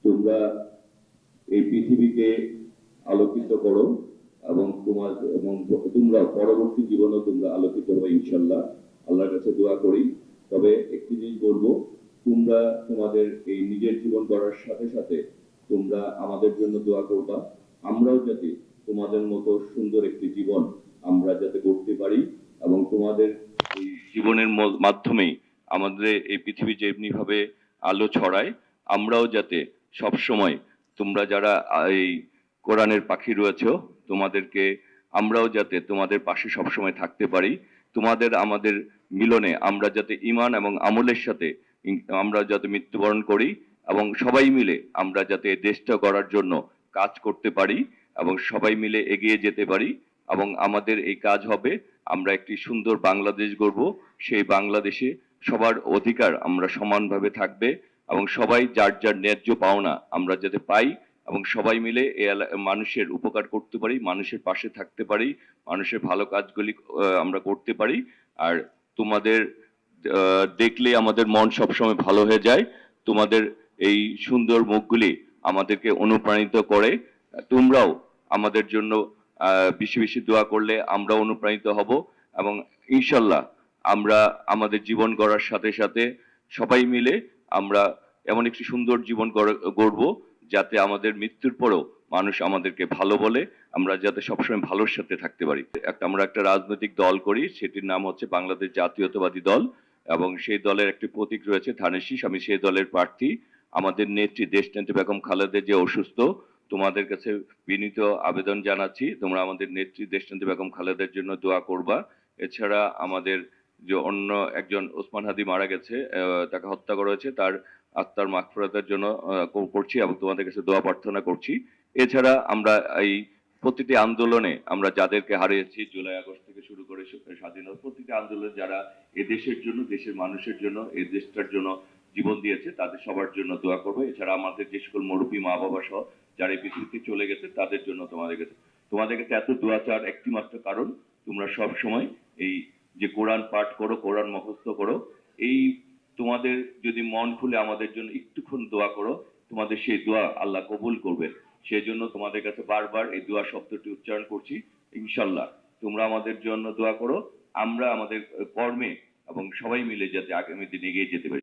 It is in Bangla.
তোমরা এই পৃথিবীকে আলোকিত করো এবং তোমরা পরবর্তী জীবনে তোমরা আলোকিত হবে ইনশাল্লাহ। আল্লাহর কাছে দোয়া করি। তবে একটি জিনিস বলবো, তোমরা তোমাদের এই নিজের জীবন গড়ার সাথে সাথে তোমরা আমাদের জন্য দোয়া করবা। আমরাও যাতে তোমাদের মতো সুন্দর একটি জীবন আমরা যাতে করতে পারি এবং তোমাদের এই জীবনের মাধ্যমেই আমাদের এই পৃথিবী যেমনি ভাবে আলো ছড়ায়, আমরাও যাতে সব সময় তোমরা যারা এই কোরআনের পাখি রয়েছে তোমাদেরকে আমরাও যাতে তোমাদের পাশে সবসময় থাকতে পারি। তোমাদের আমাদের মিলনে আমরা যাতে ঈমান এবং আমলের সাথে আমরা যাতে মৃত্যুবরণ করি এবং সবাই মিলে আমরা যাতে দেশটা গড়ার জন্য কাজ করতে পারি এবং সবাই মিলে এগিয়ে যেতে পারি এবং আমাদের এই কাজ হবে আমরা একটি সুন্দর বাংলাদেশ গড়ব। সেই বাংলাদেশে সবার অধিকার আমরা সমানভাবে থাকবে এবং সবাই যার যার ন্যায্য পাওনা আমরা যাতে পাই এবং সবাই মিলে মানুষের উপকার করতে পারি, মানুষের পাশে থাকতে পারি, মানুষের ভালো কাজগুলি আমরা করতে পারি। আর তোমাদের দেখলে আমাদের মন সবসময় ভালো হয়ে যায়। তোমাদের এই সুন্দর মুখগুলি আমাদেরকে অনুপ্রাণিত করে। তোমরাও আমাদের জন্য বেশি বেশি দোয়া করলে আমরা অনুপ্রাণিত হব এবং ইনশাল্লাহ আমরা আমাদের জীবন গড়ার সাথে সাথে সবাই মিলে আমরা এমন একটি সুন্দর জীবন গড়ব যাতে আমাদের মৃত্যুর পরেও মানুষ আমাদেরকে ভালো বলে, আমরা যাতে সবসময় ভালোর সাথে থাকতে পারি। আমরা একটা রাজনৈতিক দল করি, সেটির নাম হচ্ছে বাংলাদেশ জাতীয়তাবাদী দল এবং সেই দলের একটি প্রতীক রয়েছে ধানের শীষ। আমি সেই দলের প্রার্থী। আমাদের নেত্রী দেশনেত্রী বেগম খালেদা যে অসুস্থ, তোমাদের কাছে বিনীত আবেদন জানাচ্ছি তোমরা আমাদের নেত্রী দেশনেত্রী বেগম খালেদার জন্য দোয়া করবা। এছাড়া আমাদের যে অন্য একজন ওসমান হাদি মারা গেছে, তাকে হত্যা করা হয়েছে, তার আত্মার মাগফিরাতের জন্য করছি এবং তোমাদের কাছে দোয়া প্রার্থনা করছি। এছাড়া আমরা এই প্রতিটি আন্দোলনে আমরা যাদেরকে হারিয়েছি, জুলাই আগস্ট থেকে শুরু করে স্বাধীনতা, প্রতিটি আন্দোলনে যারা এ দেশের জন্য, দেশের মানুষের জন্য, এই দেশটার জন্য জীবন দিয়েছে তাদের সবার জন্য দোয়া করবো। এছাড়া আমাদের যে সকল মুরব্বী মা বাবা সহ যারা এই পৃথিবীতে চলে গেছে তাদের জন্য তোমাদের কাছে এত দোয়া চাওয়ার একটি মাত্র কারণ, তোমরা সব সময় এই যে কোরআন পাঠ করো, কোরআন মুখস্থ করো, এই তোমাদের যদি মন খুলে আমাদের জন্য একটুক্ষণ দোয়া করো, তোমাদের সেই দোয়া আল্লাহ কবুল করবেন। সেই জন্য তোমাদের কাছে বারবার এই দোয়া শব্দটি উচ্চারণ করছি। ইনশাল্লাহ তোমরা আমাদের জন্য দোয়া করো, আমরা আমাদের কর্মে এবং সবাই মিলে যাতে আগামী দিনে এগিয়ে যেতে পারি।